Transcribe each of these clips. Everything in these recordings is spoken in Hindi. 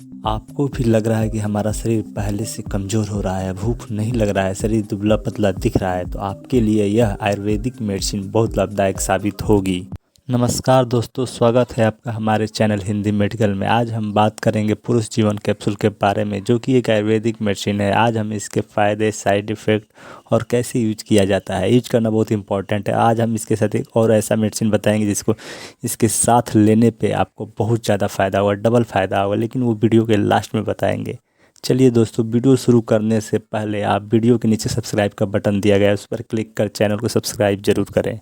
आपको भी लग रहा है कि हमारा शरीर पहले से कमज़ोर हो रहा है, भूख नहीं लग रहा है, शरीर दुबला पतला दिख रहा है, तो आपके लिए यह आयुर्वेदिक मेडिसिन बहुत लाभदायक साबित होगी। नमस्कार दोस्तों, स्वागत है आपका हमारे चैनल हिंदी मेडिकल में। आज हम बात करेंगे पुरुष जीवन कैप्सूल के बारे में, जो कि एक आयुर्वेदिक मेडिसिन है। आज हम इसके फ़ायदे, साइड इफ़ेक्ट और कैसे यूज किया जाता है, यूज करना बहुत इंपॉर्टेंट है। आज हम इसके साथ एक और ऐसा मेडिसिन बताएंगे जिसको इसके साथ लेने पे आपको बहुत ज़्यादा फ़ायदा होगा, डबल फ़ायदा होगा, लेकिन वो वीडियो के लास्ट में बताएंगे। चलिए दोस्तों, वीडियो शुरू करने से पहले आप वीडियो के नीचे सब्सक्राइब का बटन दिया गया है, उस पर क्लिक कर चैनल को सब्सक्राइब जरूर करें।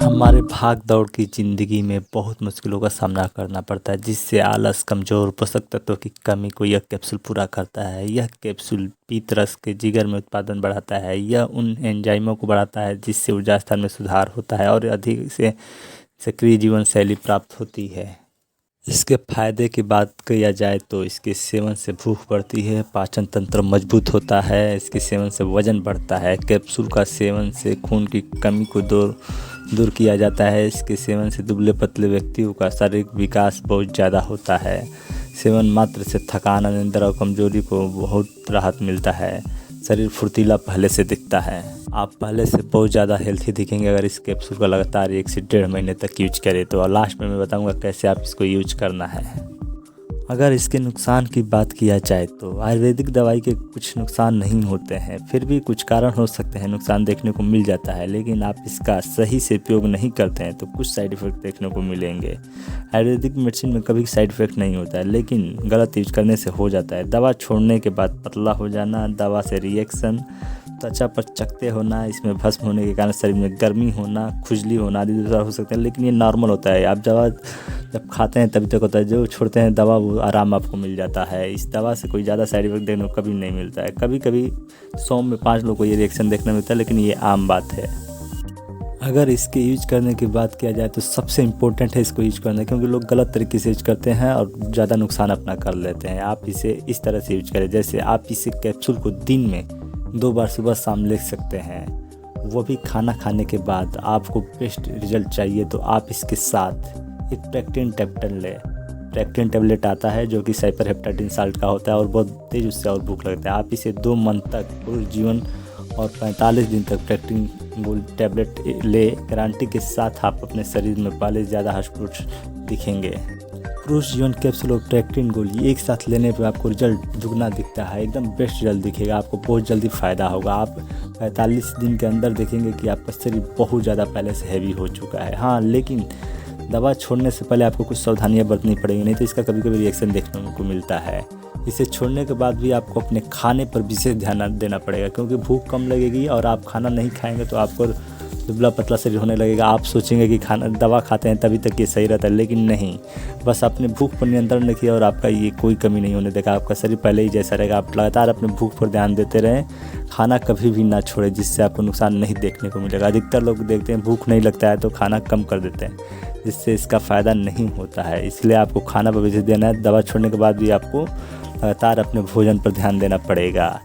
हमारे भाग दौड़ की ज़िंदगी में बहुत मुश्किलों का सामना करना पड़ता है, जिससे आलस, कमज़ोर, पोषक तत्वों की कमी को यह कैप्सूल पूरा करता है। यह कैप्सूल पीत्त रस के जिगर में उत्पादन बढ़ाता है। यह उन एंजाइमों को बढ़ाता है जिससे ऊर्जा स्तर में सुधार होता है और अधिक से सक्रिय जीवन शैली प्राप्त होती है। इसके फायदे की बात किया जाए तो इसके सेवन से भूख बढ़ती है, पाचन तंत्र मजबूत होता है, इसके सेवन से वजन बढ़ता है। कैप्सूल का सेवन से खून की कमी को दूर किया जाता है। इसके सेवन से दुबले पतले व्यक्तियों का शारीरिक विकास बहुत ज़्यादा होता है। सेवन मात्र से थकान, अनिद्रा और कमजोरी को बहुत राहत मिलता है। शरीर फुर्तीला पहले से दिखता है। आप पहले से बहुत ज़्यादा हेल्थी दिखेंगे अगर इस कैप्सूल का लगातार 1 से 1.5 महीने तक यूज करें तो। और लास्ट में मैं बताऊंगा कैसे आप इसको यूज करना है। अगर इसके नुकसान की बात किया जाए तो आयुर्वेदिक दवाई के कुछ नुकसान नहीं होते हैं, फिर भी कुछ कारण हो सकते हैं, नुकसान देखने को मिल जाता है। लेकिन आप इसका सही से उपयोग नहीं करते हैं तो कुछ साइड इफ़ेक्ट देखने को मिलेंगे। आयुर्वेदिक मेडिसिन में कभी साइड इफ़ेक्ट नहीं होता है, लेकिन गलत यूज करने से हो जाता है। दवा छोड़ने के बाद पतला हो जाना, दवा से रिएक्शन, त्वचा पर चकत्ते होना, इसमें भस्म होने के कारण शरीर में गर्मी होना, खुजली होना आदि दूसरा हो सकता है, लेकिन ये नॉर्मल होता है। आप दवा जब खाते हैं तभी तक होता है, जो छोड़ते हैं दवा वो आराम आपको मिल जाता है। इस दवा से कोई ज़्यादा साइड इफेक्ट देखने को कभी नहीं मिलता है। कभी कभी 100 में 5 लोगों को ये रिएक्शन देखने मिलता है, लेकिन ये आम बात है। अगर इसके यूज करने की बात किया जाए तो सबसे इम्पोर्टेंट है इसको यूज करना, क्योंकि लोग गलत तरीके से यूज करते हैं और ज़्यादा नुकसान अपना कर लेते हैं। आप इसे इस तरह से यूज करें, जैसे आप इसे कैप्सूल को दिन में 2 बार सुबह शाम ले सकते हैं, वो भी खाना खाने के बाद। आपको बेस्ट रिजल्ट चाहिए तो आप इसके साथ एक प्रेक्टिन टैबलेट लें। प्रेक्टिन टैबलेट आता है जो कि साइपरहेप्टाडिन साल्ट का होता है और बहुत तेज उससे और भूख लगता है। आप इसे 2 मंथ तक पूरे जीवन और 45 दिन तक प्रेक्टिन टैबलेट ले, गारंटी के साथ आप अपने शरीर में पहले ज़्यादा हष्ट-पुष्ट दिखेंगे। पुरुष जीवन कैप्सूल और प्रेक्टिन गोली एक साथ लेने पर आपको रिजल्ट दुगना दिखता है, एकदम बेस्ट रिजल्ट दिखेगा, आपको बहुत जल्दी फ़ायदा होगा। आप 45 दिन के अंदर देखेंगे कि आपका शरीर बहुत ज़्यादा पहले से हैवी हो चुका है। हाँ, लेकिन दवा छोड़ने से पहले आपको कुछ सावधानियां बरतनी पड़ेंगी, नहीं तो इसका कभी कभी रिएक्शन देखने को मिलता है। इसे छोड़ने के बाद भी आपको अपने खाने पर विशेष ध्यान देना पड़ेगा, क्योंकि भूख कम लगेगी और आप खाना नहीं खाएंगे तो आपको दुबला पतला शरीर होने लगेगा। आप सोचेंगे कि खाना दवा खाते हैं तभी तक ये सही रहता है, लेकिन नहीं। बस अपने भूख पर नियंत्रण रखिए और आपका ये कोई कमी नहीं होने देगा। आपका शरीर पहले ही जैसा रहेगा। आप लगातार अपने भूख पर ध्यान देते रहें, खाना कभी भी ना छोड़ें, जिससे आपको नुकसान नहीं देखने को मिलेगा। अधिकतर लोग देखते हैं भूख नहीं लगता है तो खाना कम कर देते हैं, जिससे इसका फ़ायदा नहीं होता है। इसलिए आपको खाना पर विशेष देना है। दवा छोड़ने के बाद भी आपको लगातार अपने भोजन पर ध्यान देना पड़ेगा।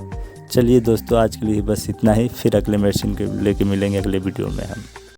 चलिए दोस्तों, आज के लिए बस इतना ही। फिर अगले मेडिसिन के लेके मिलेंगे अगले वीडियो में हम।